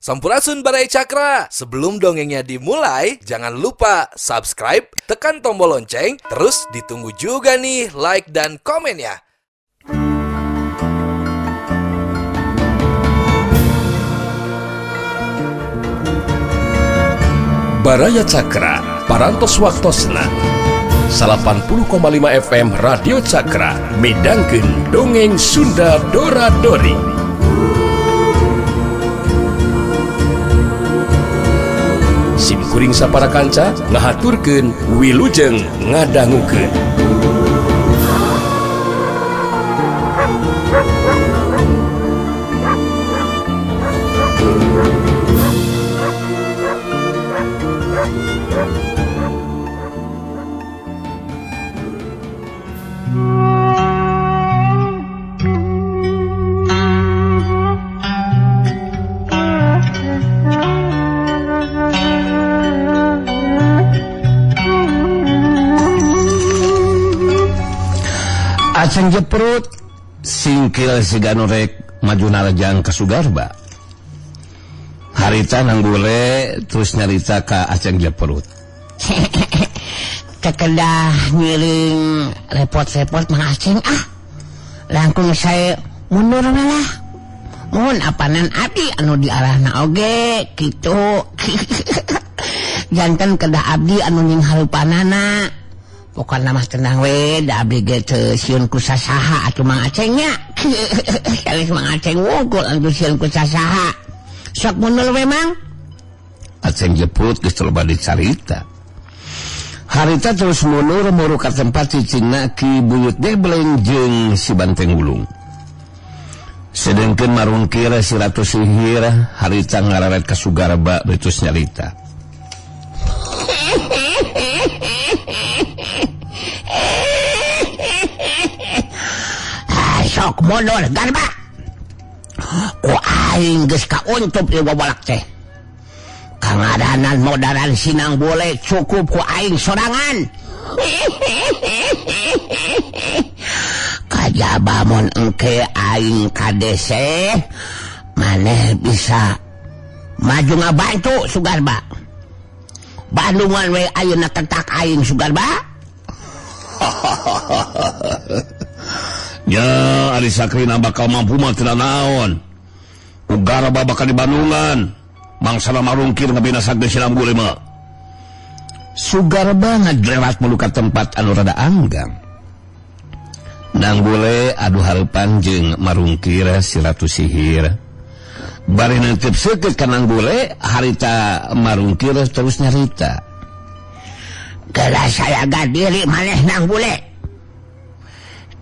Sampurasun Barai Cakra. Sebelum dongengnya dimulai, jangan lupa subscribe, tekan tombol lonceng, terus ditunggu juga nih like dan komennya. Baraya Cakra, parantos waktosna 80,5 FM Radio Cakra, midangkeun dongeng Sunda Dora-Dori. Simkuring sapara kanca ngahaturkeun wilujeng ngadangukeun. Aceng jeprut singkil siga norek maju narajang ka Sugarba. Harita nanggule terus nyarita ka Aceng jeprut. Kekedah ngiring repot-repot Mang Aceng langkung saya mundur lah. Mohon apanan abdi anu diarahna oge kitu. Janten kedah abdi anu ning harupanana. Bukan nama tenang we, da abdi ge teu sieun ku sasaha atuh Mang Acengnya. Kalis Mang Aceng wungkul anu sieun ku sasaha. Sok mundur we Mang. Aceng jeput geus teu loba dicarita. Harita terus mundur muru ka tempat cicingna Ki Buyut Debleng jeung si Banteng Gulung. Sedengkeun marungkir si Ratu Sihir harita ngararet ka Sugarba betus nyarita. Sok mundur Garba. Ku aing geus kauntup ieu babalak teh. Kangadanan modaran sinang boleh cukup ku aing sorangan. Kajaba mun engke aing kadese maneh bisa maju ngabantu Sugarba. Bandungan we ayeuna tetak aing Sugarba. Ya, ari sakrina bakal mampu mah teu naon. Ugara bakal di Bandungan. Mangsana marungkir ngabinasa geus silam gule mah. Sugarba ngajlewat mulu ka tempat anu rada anggang. Nang gule adu hareupan jeung marungkir si Ratu Sihir. Bari neuteup seukeut ka nang gule, harita marungkir terus nyarita. Geura saya gadiri maneh nang gule.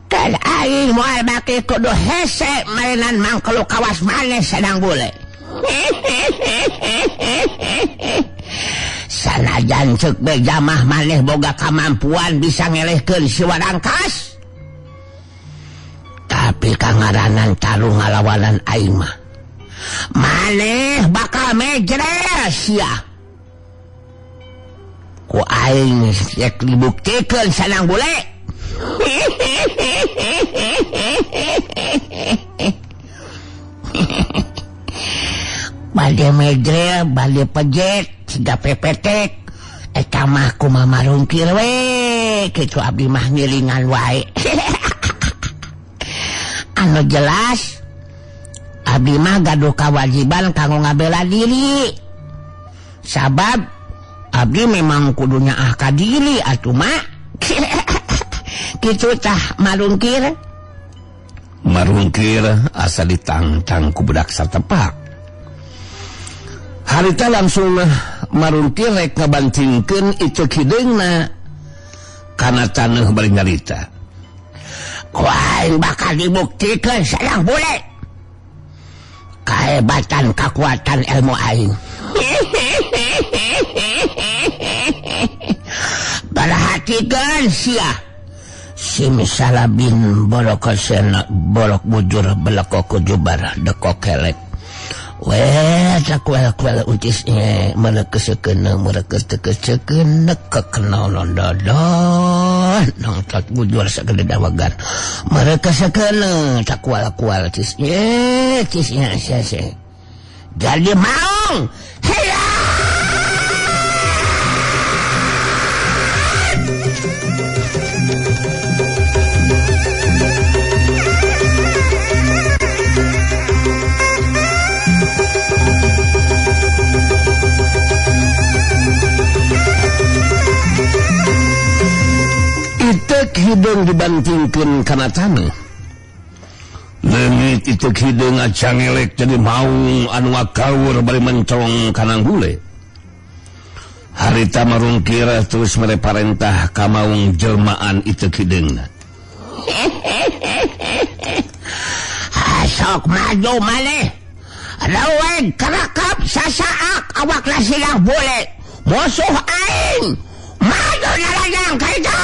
Kan aing moal baki kudu hese mainan mangkelu kawas maneh sedang bule. Sanajan ceuk bejamah maneh boga kamampuan bisa ngelehkeun si Wadangkas. Tapi kangaranan tarung ngalawanan aing mah. Maneh bakal mejres ya. Ku aing rek dibuktikeun sanang bule. Bade medre, bade pejet, siga pepetek. Eta mah kumaha marungkir we, kitu abdi mah ngilingan wae. Anu jelas, abdi mah gaduh kawajiban kanggo ngabela diri. Sabab abdi memang kudunya ka diri atuh mah. Kitu tah marungkir. Marungkir asa ditangtang ku budak satepak. Harita langsung marungkir rek ngabantingkeun itu kideungna kana taneuh bari nyarita. Ku aing bakal dibuktikeun sadang bule. Kahebatan kakuatan ilmu aing. Perhatikeun sia. Simsalabin bolokosena bolok bujur beloko kujubar dekok kelek. Weh cakwel-kwel ucisnya merekeseukeun merekes-tekeseukeun nekekna nondodon nang tak bujur sagede dawagan merekeseukeun cakwal-kwal cisnya sia jadi mau moncong itek hidung dibantingkeun kana taneuh. Leungit itek hidung acangelek jadi maung anu ngakawur bari mencong kana gule. Harita marungkir terus mereparentah ka maung jelmaan itek hidungna. Sok maju maneh. Raweg karakap sasaak awak lasilang bule. Musuh aing. Maju na lang kaito.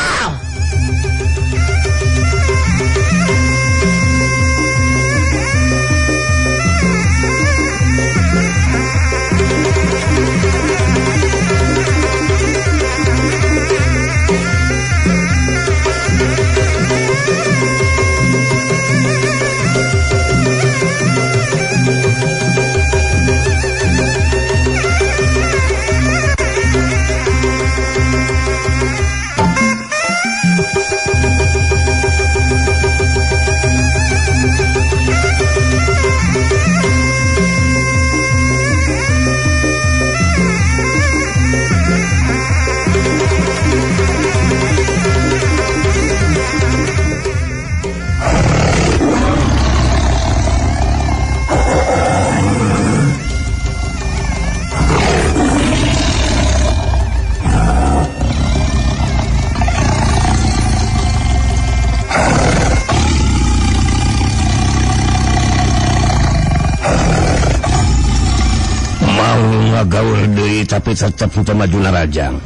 Gaul deui tapi tetep teu maju narajang.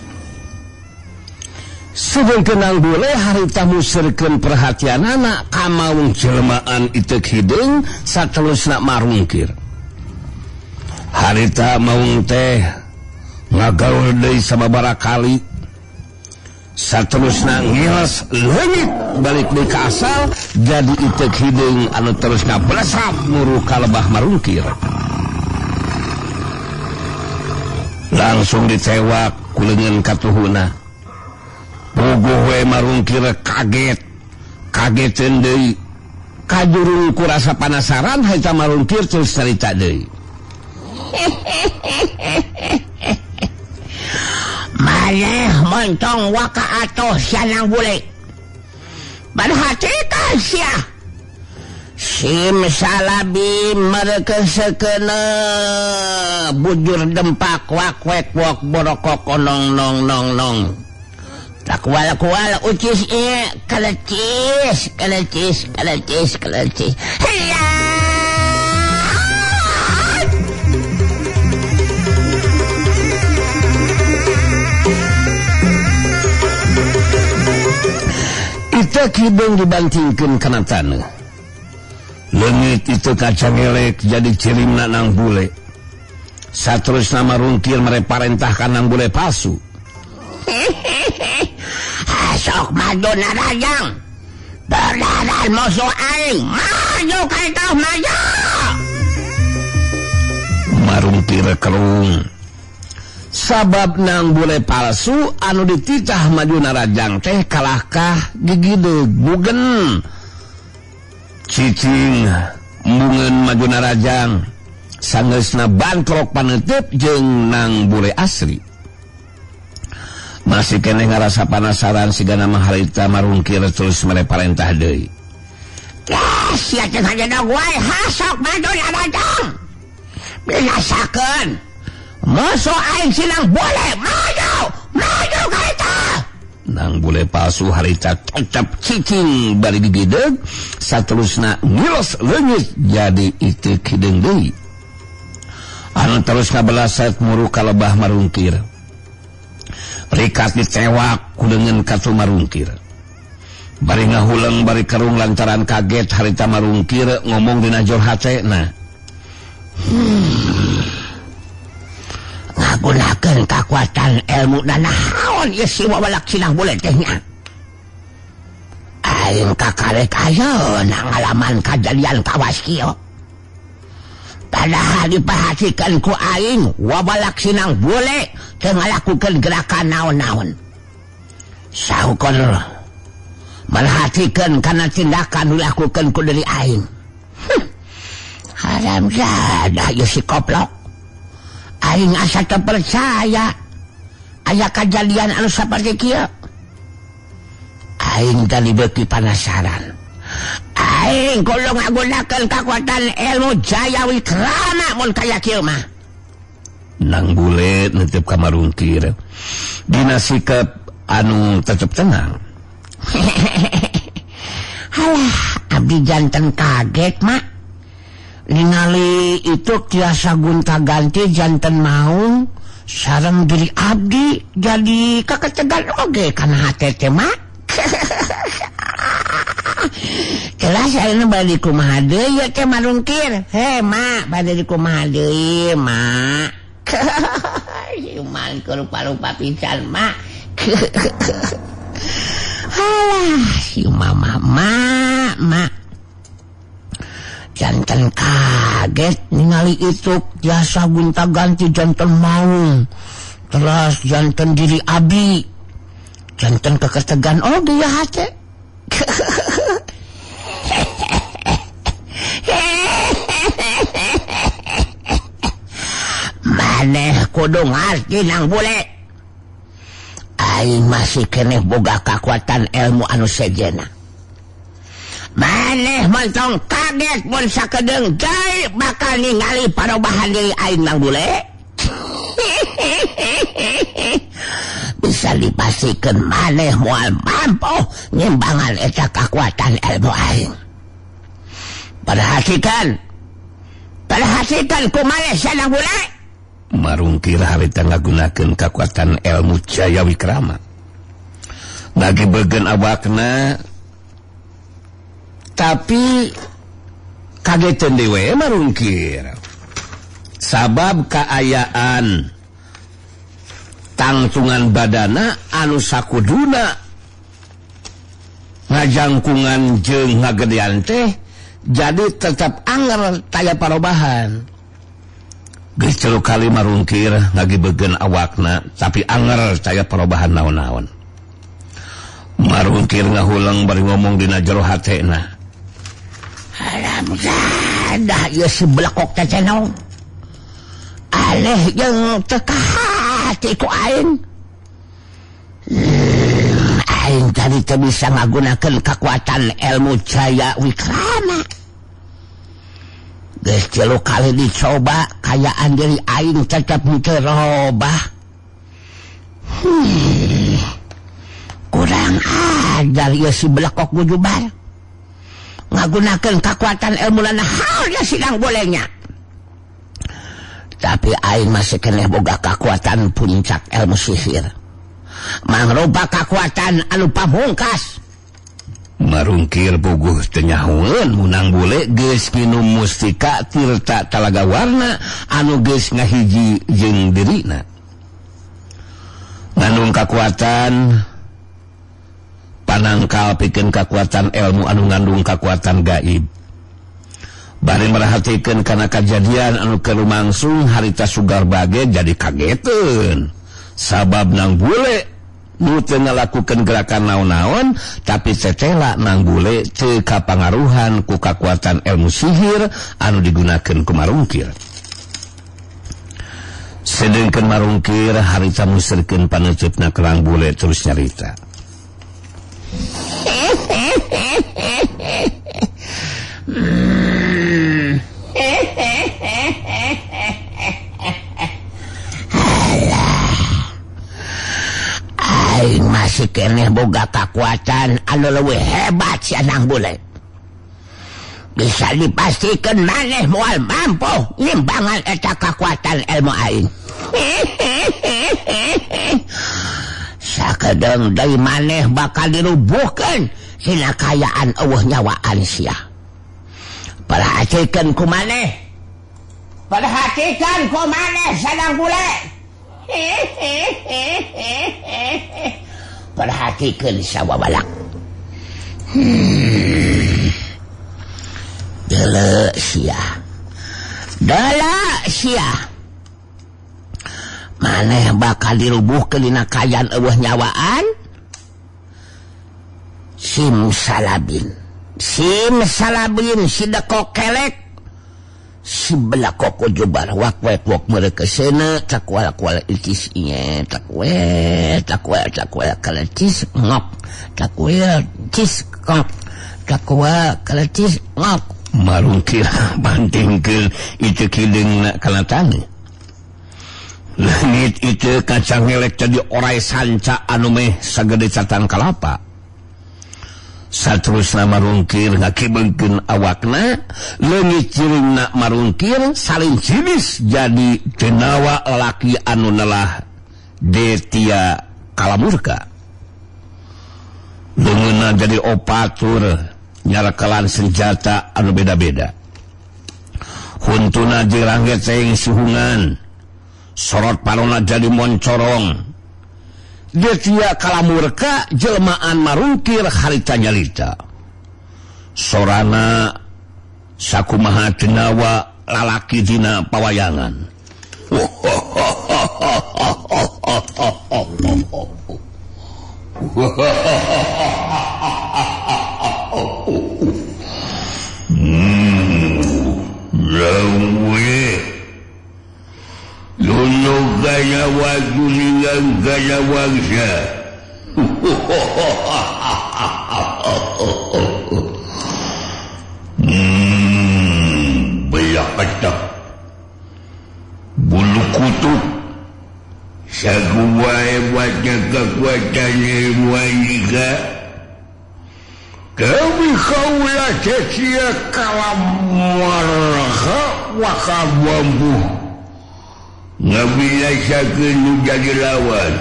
Sedengkeun anggule harita musirkeun perhatianana ka maung jelmaan itek hidung satelusna marungkir. Harita maung teh ngagaul deui sababaraha kali. Satelusna ngilas leungit balik deui ka asal jadi itek hidung anu terus ngablesap muru ka lebah marungkir. Langsung ditewak kulengan katuhuna. Puguh we marungkir kageteun deui. Kajurung ku rasa panasaran haita marungkir terus carita deui. Maneh moncong waka atoh sanang bule. Perhatikan sia. Simsalabim merekeseukena bujur dempak wak wek wok borokok nong nong nong nong. Tak kual ucis ieu kalecis. Hiya. Itek hidung dibantingkeun kana taneuh. Leungit itu kacangelek jadi cirimna nang bule. Saterusna marungkir mereparentahkan nang bule palsu. Sok maju narajang. Berdaran musuh aing. Maju kaitah maju. Marungkir kerung. Sabab nang bule palsu anu dititah maju narajang teh kalahkah gigideug bugen. Cicing embungeun maju narajang sangeusna bantrok paneuteup jeung nang bule asri. Masih keneh ngarasa panasaran sigana mah harita marungkir terus mereparentah deui. Sia teh ngajedog wae hasok maju narajang. Binasakeun musuh aing sinang bule maju kaita. Nang bule palsu harita tetep cicing bari gigideug saterusna ngilos leungit jadi itek hidung deui. Anu terus ngabelaset muru ka lebah marungkir. Rikat ditewak kudengeun katu marungkir. Bari ngahuleung bari kerung lantaran kaget harita marungkir ngomong dina jor hatena. Ngagunakeun kakuatan ilmu dan naon ieu si wawalak sinang bule teh nya. Aing kakarek ayeuna ngalaman kajadian kawas kieu. padahal diperhatikan ku aing wabalak sinang bule teu ngalakukeun gerakan naon-naon. Saukon merhatikan karena tindakan dilakukan ku dari aing. Haram jadah ya si koplok. Aing asa terpercaya aya kejadian anu saperti kieu. Aing tadi beuki penasaran. Aing kudu ngagunakeun kekuatan ilmu Jaya Wikrama mun kaya kieu mah. Nang bule netep ka marungkir. Dina sikap anu tetep tenang. Halah, abdi janten kaget mak. Ningali itu tiasa gonta-ganti janten mau sareng diri abdi jadi kaketegan oge kana hate teh mak. Jelas ayeuna bade kumaha deui ya teh marungkir. He mak, bade kumaha deui mak. Cuman lupa-lupa pisan mak. Halah, si mama mak. Janten kaget ningali itu biasa gonta-ganti janten mau. Terus janten diri abdi. Janten keketegan oge ya hate. Maneh kudu ngarti nang bule. Aing masih keneh boga kekuatan ilmu anu sejena. Maneh mentong kaget mun sakedeung jai bakal ningali parobahan diri aing nang bule. Bisa dipastikan maneh moal mampu ngimbangan eta kekuatan ilmu aing. Perhatikan kumaneh sanang bule. Marungkir harita ngagunakeun kekuatan ilmu Jaya Wikrama. Ngagebeugeun awakna tapi kageteun dewe marungkir. Sabab kaayaan tangtungan badana anu sakuduna ngajangkungan jeung ngagedean teh jadi tetap anger taya parobahan. Geus 3 kali marungkir ngagebeugeun awakna tapi anger taya parobahan naon-naon. Marungkir ngahulang bari ngomong dina jero hatena. Alam jadah ieu si blekok teh cenah. Aleh jeung teka hati ku aing. Aing tadi teu bisa ngagunakeun kekuatan ilmu Jaya Wikrama. Geus 3 kali dicoba kayaan diri aing tetep teu robah. Kurang ajar ieu si blekok gujubar. Ngagunakeun kekuatan ilmu lana halnya sidang bolehnya. Tapi aing masih keneh boga kekuatan puncak ilmu sihir. Mangrupa kekuatan anu pamungkas. Marungkir bogoh teu nyahoeun munang bule geus minum mustika tirta talaga warna anu geus ngahiji jeung dirina. Ngandung kekuatan panangkal pikeun kekuatan ilmu anu ngandung kekuatan gaib. Bari merhatikeun kana kajadian anu keur lumangsung harita sugar bage jadi kageteun. Sabab nang bule nu teu ngalakukeun gerakan naon-naon tapi setelah nang bule teu kapangaruhan ku kekuatan ilmu sihir anu digunakeun ku marungkir. Sedengkeun marungkir harita musrikeun paneuceupna kerang bule terus nyarita. Aing masih keneh boga kekuatan anu leuwih hebat sanang bule. Bisa dipastikan maneh moal mampu ngimbangan eta kekuatan ilmu aing. Sakedeung deui maneh bakal dirubuhkeun sina kayaan eueuh nyawaan sia. Perhatikan ku maneh sanang bule. Perhatikan sawabalak. Dele sia Dala sia maneh bakal dirubuhkeun dina kayan eueuh nyawaan simsalabin si deko kelek si belako kujubar wak mereka sana takwal itis inya takwal kaletis ngok takwal tis ngok takwal kaletis ngok marungkir bantingkeun itu kideungna kana tani langit itu kacang ngelek jadi orai sanca anu meh sagede catang kalapa saterusna marungkir ngakibengkeun awakna leungit ciringna marungkir salin jinis jadi tenawa lelaki anu nelah detia kalamurka leungeunna jadi opatur nyarakelan senjata anu beda-beda huntuna jeung geteng suhungan sorot parona jadi moncorong detia kalamurka jelmaan marungkir harita nyalita sorana sakumaha tenawa lalaki dina pawayangan Luno gaya wagulingan gaya wangsa Belah petak bulu kutub saguwa hebatnya kekuatannya ilmuwan juga kami kaulah cecia kalamarha wakabambu ngabiasakeun nu jadi lawan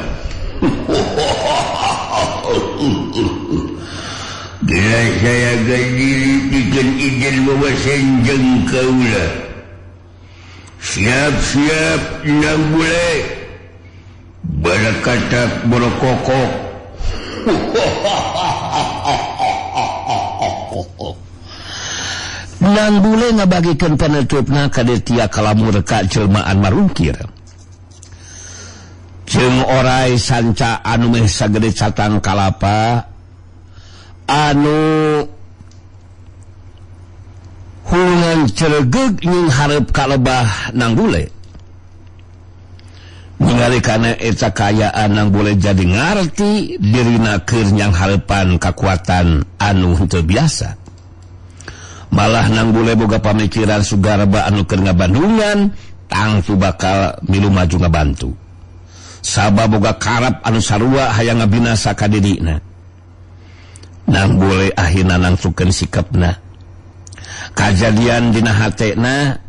Bila saya gadiri pikeun izin bawa senjeng kaulah siap-siap nang bule barakatak borokokok nang bule ngabagikeun penutupna ka detia kalamurka jelmaan marungkir jeung orai sanca anu meh sagede catang kalapa anu hungan ceregeg nying hareup kalebah nang bule ningali kana eta kayaan nang bule jadi ngarti dirina keur nyang hareupan kakuatan anu henteu biasa malah nang bule boga pamikiran sugarba anu keur ngabandungan tangtu bakal milu maju ngabantu sabab boga karap anu sarua hayang ngabinasa ka didina nang bule akhirna nangsukeun sikepna kajadian dina hatena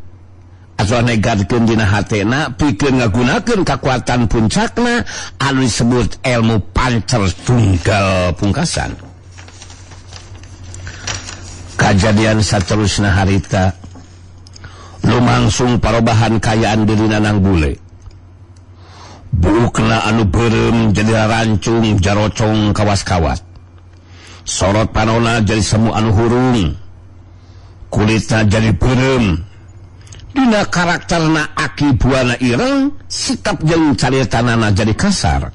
atau negatkeun dina hatena pikeun ngagunakeun kakuatan puncakna anu disebut ilmu pancer tunggal pungkasan kajadian saterusna harita lumangsung parobahan kayaan dirina nang bule buukna anu beureum jadi rancung jarocong kawas-kawat sorot panona jadi semu anu hurung kulitna jadi beureum dina karakterna aki buana ireng sikap jeung caritanana jadi kasar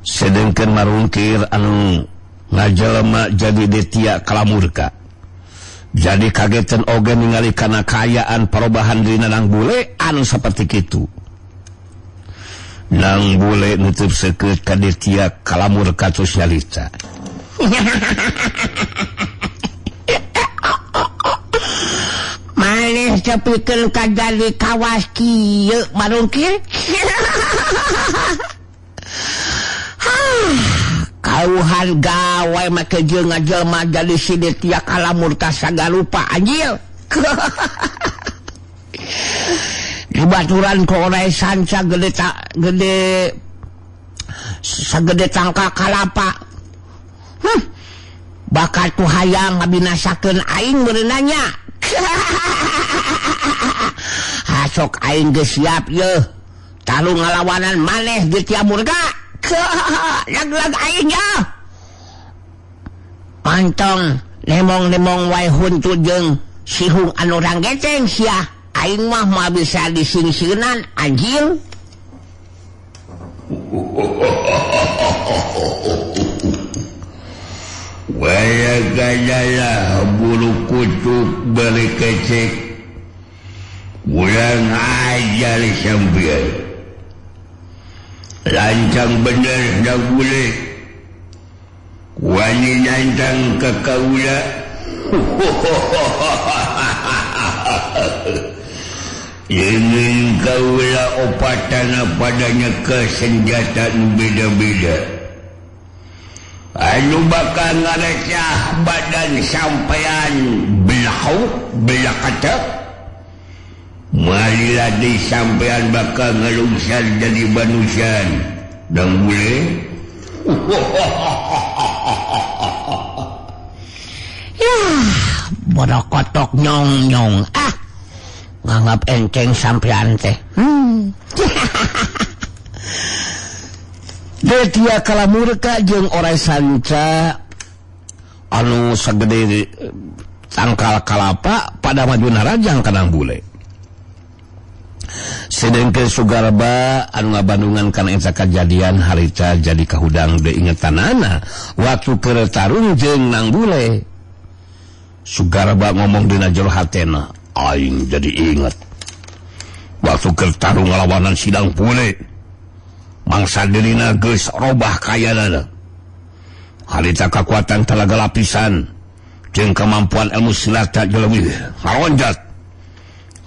sedengkeun marungkir anu ngajelema jadi detia kalamurka jadi kagetan oge ningali kana kayaan perubahan dina nang bule anu saperti kitu nang bule nutup seukeut ka detia kalamurka tos nyalita maneh cepikeun ka jadi kawas kieu marungkir kauhan gawe make jeung ngajelma jadi si detia kalamurka sagarupa anjil dibaturan ku orai sanca gede sagede tangka kalapa bakal tu hayang ngabinasakeun aing beunanya hasok aing geus siap yeuh talu ngalawanan maneh di tia murga lag-lag aing ya mantong lemong-lemong wae huntu jeung sihung anu ranggeteng sia aing mah bisa disingsieunan anjing. Waya gaya bulu kucuk beli kecek ulang ajar sampean lancang bener dah boleh wani nantang ke kaula ingin kaula opatan padanya kesenjataan beda-beda anu bakal ngarecah badan sampean belah kata marilah di sampean bakal ngelungsar jadi manusia dan boleh ya bodoh kotok nyong nganggap enteng sampean teh Detia kalamurka jeung orai sanca anu sagede tangkal kalapa pada majuna rajang kanang bule sedengkeun Sugarba anu ngabandungan kana eta kajadian harita jadi kahudang deui ingetanana waktu keur tarung jeung nang bule Sugarba ngomong dina jero hatena aing jadi inget waktu keur tarung ngalawanan sidang bule mangsa dirina geus robah kayana harita kakuatan talaga lapisan jeung kemampuan ilmu silat jeleuwih ngalonjat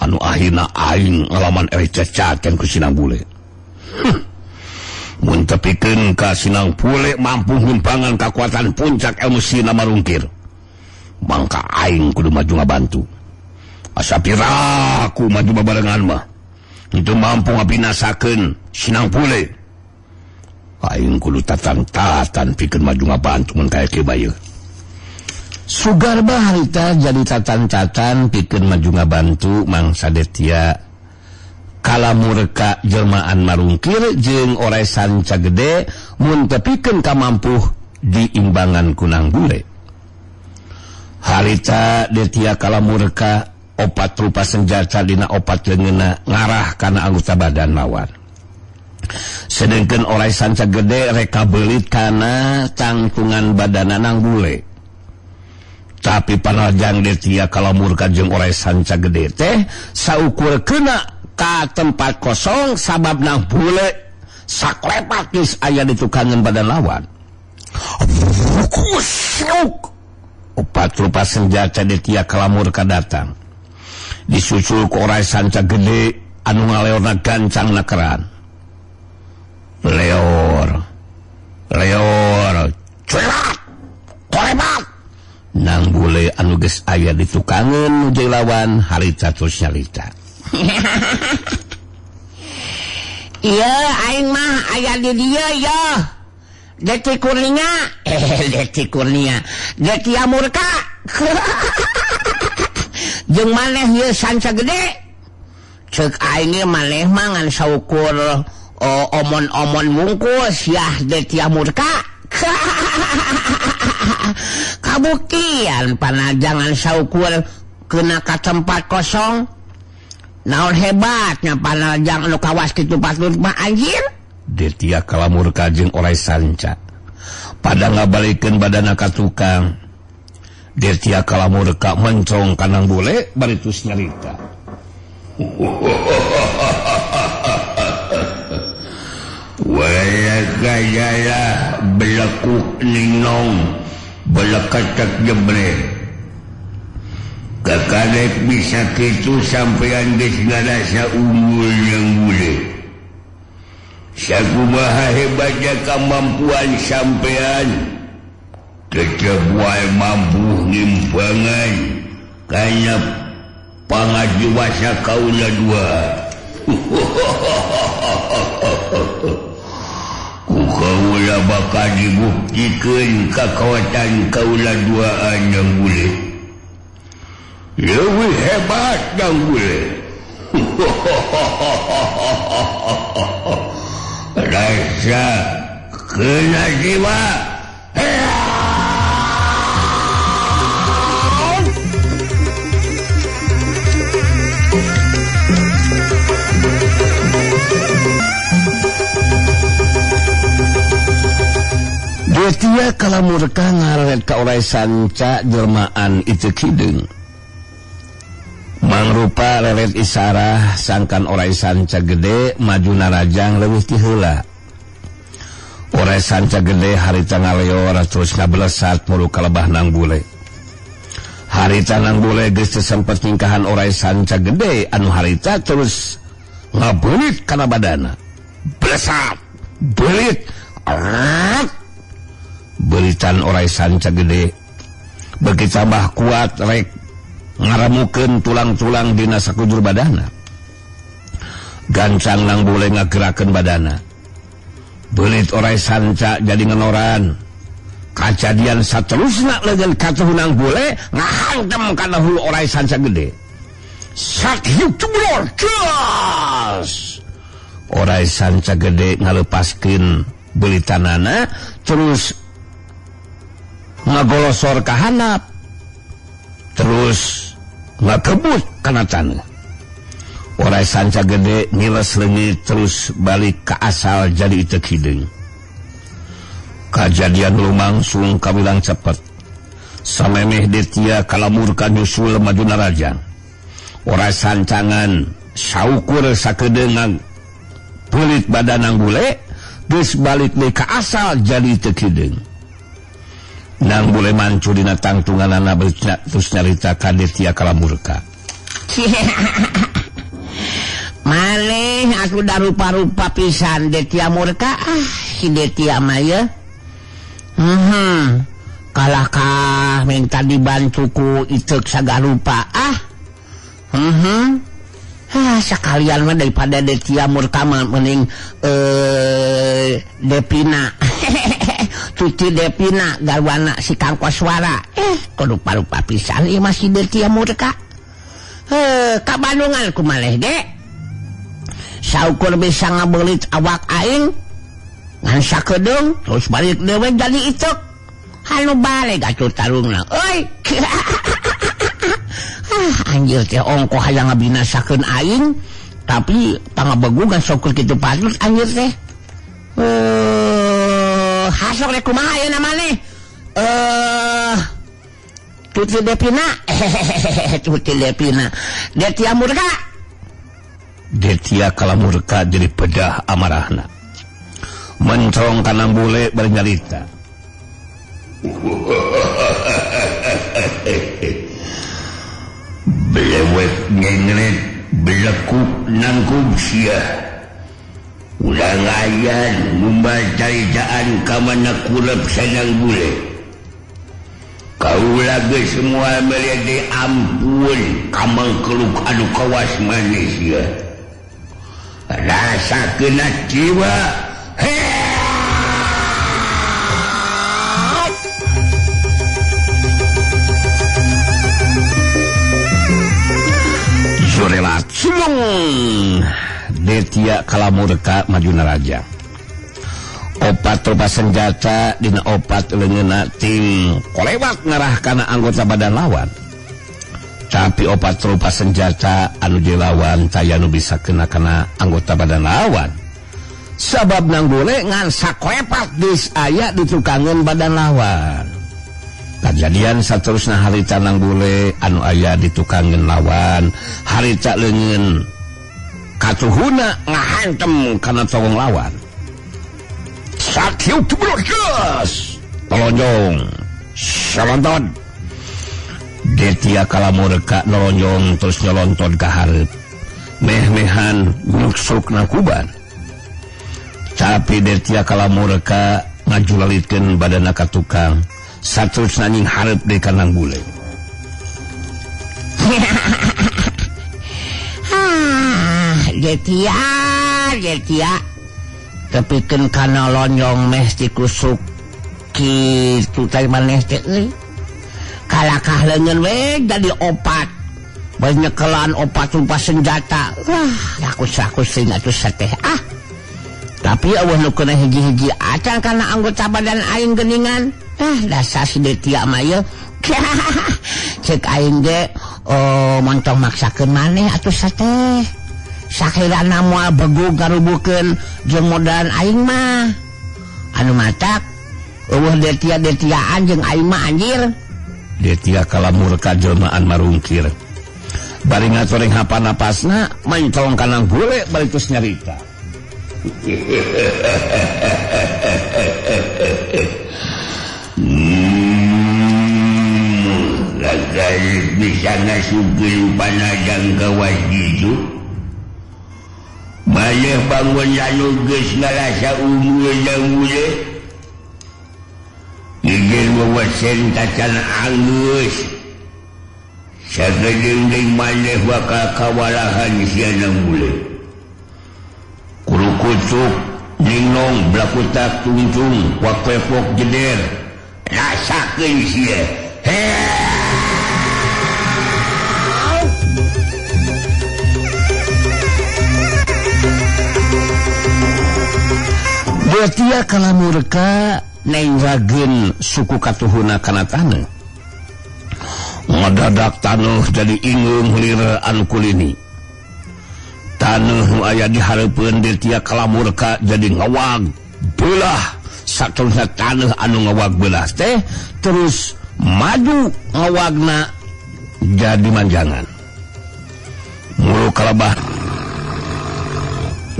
anu akhirna aing ngalaman eri cacaten ku sinang bule mun tepikeun ka sinang bule mampu ngimpangan kakuatan puncak ilmu sina marungkir mangka aing kudu maju ngabantu asa piraku maju babarengan mah itu mampu ngabinasakeun sinang bule aing kudu tatan-tatan pikeun maju ngabantu mun kae kieu bae Sugarba harita jadi tatan-tatan pikeun maju ngabantu mangsa Detia kalamurka jelmaan marungkir jeung orai sanca gede mun teu pikeun kamampuh diimbangan ku nang bule harita Detia kalamurka opat rupa senjata dina opat leungeunna ngarah kana anggota badan lawan sedangkan orai sanca gede reka beulit kana tangtungan badana nang bule tapi panajang Detia kalamurka jeung orai sanca gede teh saukur kena ka tempat kosong sabab nang bule saklepat geus aya di tukangan badan lawan opat rupa senjata Detia kalamurka datang disusul ku orai sanca gede anu ngaleorna gancang nakeran leor celat korebat nang bule anu geus aya di tukangan nuju lawan harita terus nyarita iya aing mah aya di dieu ya Deti Kurnia Detia murka jeung maneh ieu sanca gede ceuk aing maneh mah ngan saukur omon-omon bungkus yah Detia murka kabuktian panajangan saukur kena ka tempat kosong naon hebatnya panajang anu kawas kitu patut mah anjir Detia kalamurka jeung orai sanca pada ngabalikeun badana ka tukang Detia kalamurka mencong kanang bule baritus nyarita waya gaya belakuk ninong belakatak jebre kakadek bisa kitu sampean geus ngarasa unggul yang bule sakumaha hebatnya kemampuan sampean tetep wae mampu ngimpangan kaya pangajiwasa kaula dua kaula bakal dibuktikan kekuatan kaula duaan yang boleh lebih hebat yang boleh rasa kena jiwa Detia kalamurka ngaret ka orai sanca jelmaan itu kidung. Mangrupa leret isarah sangkan orai sanca gede maju narajang leuwih ti heula. Orai sanca gede harita ngaleor terus ngabelesat mulu kalebah nang bule. Harita nang bule geus teu sempet ningkahan orai sanca gede anu harita terus ngabelit kana badana. Belesat, belit, belitan orai sanca gede bagi tambah kuat rek ngaramukeun tulang-tulang dina sakujur badana. Gancang nang bule ngagerakeun badana. Belit orai sanca jadi ngenoran. Kajadian saterusna leungeun katuh nang bule ngahantem kana hulu orai sanca gede. Sakhiu tubrol gas. Orai sanca gede ngalepaskeun belitanana terus ngagolosor ka handap terus ngakebut kana taneuh. Orai sanca gede ngiles leungit terus balik ka asal jadi ieu hideung. Kajadian lumangsung kawilang cepet. Samemeh Detia kalamurka nyusul maju narajang. Orai sancangan saukur sakedeung belit badanang bule geus balik deui ka asal jadi ieu hideung. Nang bule mancu dina tangtunganana terus nyarita ka Detia kalamurka. Maneh aku da rupa-rupa pisan Detia murka si Detia mah ye. Kalah kah minta dibantu ku iceuk sagarupa sekalian mah daripada Detia murka mah mending Depina. Tuti Depina garwana si Kang Koswara. Rupa-rupa pisan ieu masih Detia murka. Ka Bandungan kumaleh Dek. Saukur bisa ngabelit awak aing ngan sakedeung terus balik dewe jadi iceuk. Hanu balik atuh tarungna. Euy. Anjir teh ongko hayang ngabinasakeun aing tapi pangabegugan saukur kitu patut anjir teh. Hasok rek kumaha ayeuna maneh? Tuti Depina. Tuti Depina. Detia murka. Detia kalamurka jadi pedah amarahna. Mencong kana bule bernyarita. Belewet ngengret belekuk nangkub sia. Ulah ngayan membacaicaan kamana kurep senang bule. Kau lagi semua melihat ampun kamang keluk anu kawas manusia. Rasa kena jiwa. Zorelat sulung Detia kalamurka maju narajang. Opat rupa senjata dina opat leungeunna ting kolewat ngarah kana anggota badan lawan. Tapi opat rupa senjata anu dilawan taya nu bisa kena kana anggota badan lawan. Sabab nang bule ngan sakoepat geus aya di tukangeun badan lawan. Kajadian saterusna harita nang bule anu aya di tukangeun lawan, harita leungeun katuhuna ngahantem kana tongong lawan. Sakhiu tubrokes tolonjong salonton. Detia kalamurka nolonjong terus nyolonton ka hareup meh-mehan nyuksuk na kuban. Tapi Detia kalamurka ngajulalitkeun badanna ka tukang saterusna nying hareup deui ka nang bule. Detia tepikeun kana lonjong meh ti kusuk kitu teh maneh teh euy. Kalakah leungeun we jadi opat. Banyekelan opat rupa senjata. Wah, rakus-rakus sing atuh sateh Tapi eueuh nu kena hiji-hiji acan kana anggota badan aing geuningan. Dasar si Detia mah ye. Cek aing ge montong maksakeun maneh atuh sateh. Sakirana moal begug garubukeun jeung modal aing mah. Anu matak detiaan jeung aing mah anjir. Detia kalamur ka jelmaan marungkir. Bari ngacoreng hapa napasna, main tolong kanang bule bari terus nyarita. Lagai bisa ngasugil panajang kawajidu. Bayah bangun lalu geus ngarasa umur yang mule. Gigil wawasen tacan angus. Sagadeng-deng maneh bakal kawalahan siana mule. Kuru kucuk, ningnong, blakutak tungtung, wapepok jeder. Rasakeun sia. Detia kalamurka nengrageun suku katuhuna kana taneuh. Ngadadak taneuh jadi ingeung lir anu kulini. Taneuh nu aya di hareupeun Detia kalamurka jadi ngawag beulah. Saterusna taneuh anu ngawag beulah teh terus maju ngawagna jadi manjangan. Mulu kalabah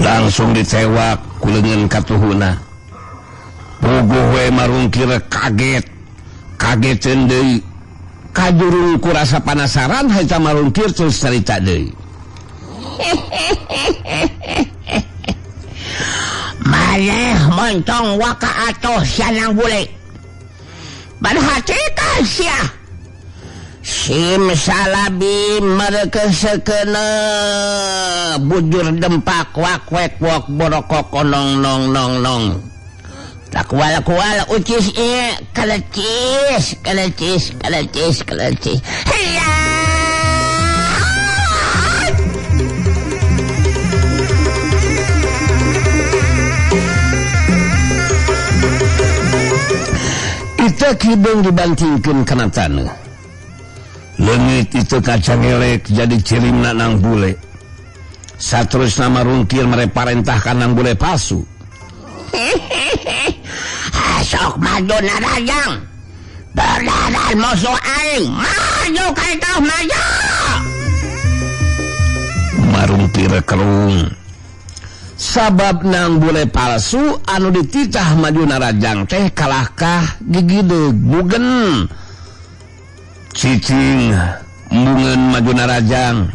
langsung ditewak kulengan katuhuna. Puguh we marungkir kageteun deui. Kajurung ku rasa panasaran haita marungkir terus carita deui. Maneh montong waka atoh sianang bule. Perhatikan sia. Simsalabim merekeseukena bujur dempak wak wek wok borokok nong nong nong nong. Tak kuala ucis kelecis. Hiya. Ita kidung dibantingkeun kana taneuh. Leungit itu kacang elek jadi cirimna nang bule. Saterusna marungkir mereparentahkan nang bule palsu. Sok maju narajang. Berdaran musuh aing. Maju kaitah maju. Marungkir kerung. Sabab nang bule palsu anu dititah maju narajang teh kalahkah gigideug bugen. Cicing embungeun maju narajang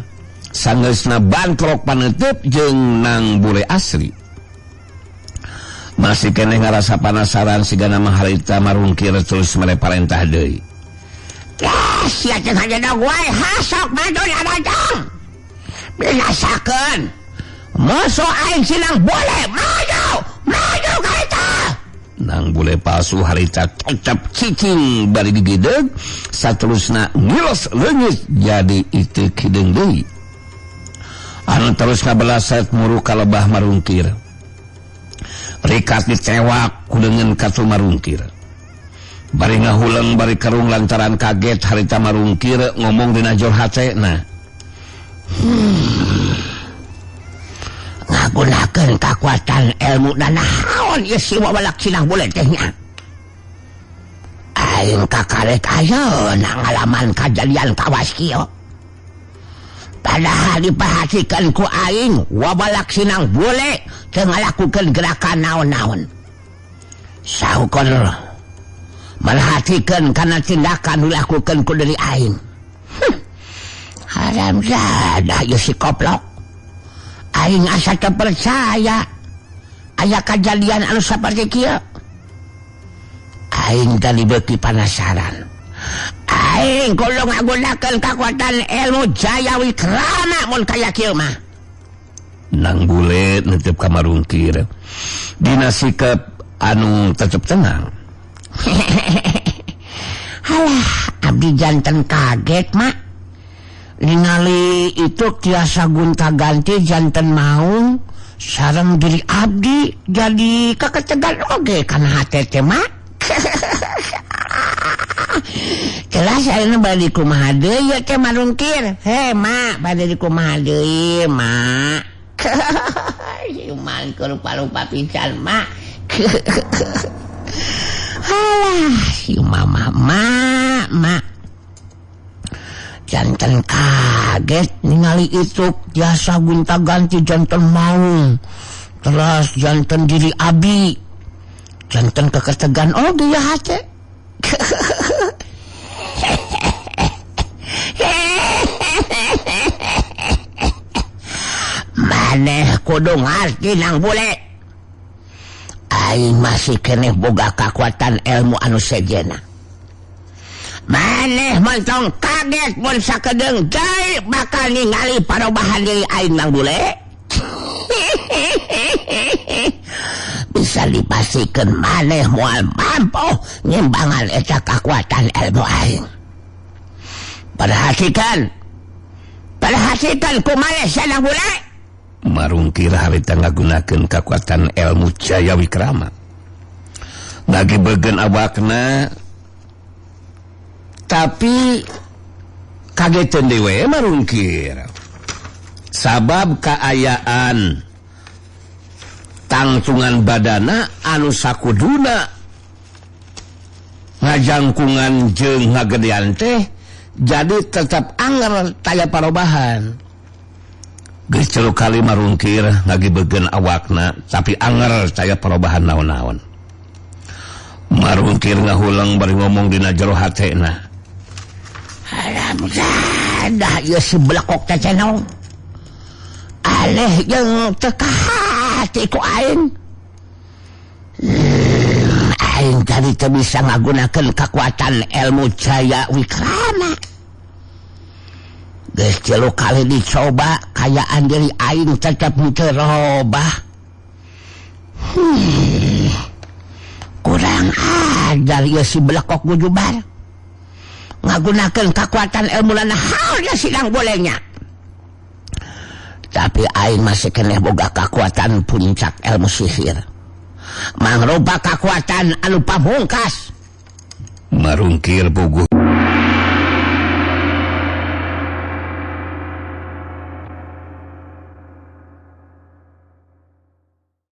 sanggeusna bantrok paneuteut jeung nang bule asli. Masih keneh ngarasa panasaran sigana mah harita marungkir terus mereparentah deui. Sia teh hajeuna wae hasok maju narajang. Binasakeun musuh aing sinang bule maju kaita. Nang bule palsu harita tetep cicing bari digideug saterusna ngilos leungit jadi itu kideung deui. Anu terus ngabelaset muru kalebah marungkir. Rikat ditewak kudengeun katu marungkir. Bari ngahuleung bari kerung lantaran kaget harita marungkir ngomong dina jor hatena. Ngagunakeun kakuatan ilmu dan naon ieu si wabalak sinang bule teh nya. Aing kakarek ayeuna ngalaman kajadian kawas kieu. Padahal diperhatikan ku aing wabalak sinang bule teu ngalakukeun gerakan naon-naon. Saukon merhatikeun kana tindakan dilakukeun ku deui aing. Haramzada ieu si koplok. Aing asa teu percaya aya kejadian anu saperti kieu. Aing tadi beuki panasaran. Aing kudu ngagunakeun kakuatan ilmu jaya wikrama mun kaya kieu mah. Nang bule neuteup ka marungkir dina sikap anu tetep tenang. Halah, abdi janten kaget mak. Ningali itu tiasa gonta-ganti janten maung sareng diri abdi jadi kaketegan oge kana hate teh mak. Jelas ayeuna bade kumaha deui ya teh marungkir. He mak, bade kumaha deui mak. Ieu mah lupa-lupa pisan mak. si mama jantan kaget ningali itu jasa gonta-ganti jantan mau terus jantan diri abi jantan keketegan dia hati maneh kudu ngarti nang bule aing masih keneh boga kekuatan ilmu anu sejena maneh mentong kaget mun sakedeung jai bakal ningali parobahan diri aing nang bule bisa dipastikan maneh moal mampu ngimbangan eta kekuatan ilmu aing perhatikan kumaneh sanang bule marungkir harita ngagunakeun kekuatan ilmu Jaya Wikrama lagi beugeun awakna tapi kageteun dewe marungkir sabab kaayaan tangtungan badana anu sakuduna ngajangkungan jeung ngagedean teh jadi tetap anger taya parobahan geus 3 kali marungkir lagi beugeun awakna tapi anger taya parobahan naon-naon marungkir ngahulang bari ngomong dina jero hatena alhamdulillah ieu si blekok teh cenah aleh jeung teka hati ku aing aing tadi teu bisa ngagunakeun kekuatan ilmu Jaya Wikrama geus 3 kali dicoba kayaan diri aing tetep teu robah kurang ajar ieu si blekok gujubar ngagunakeun kekuatan ilmu lana halnya sidang bolehnya tapi aing masih keneh boga kekuatan puncak ilmu sihir mangrupa kekuatan anu pamungkas marungkir bogoh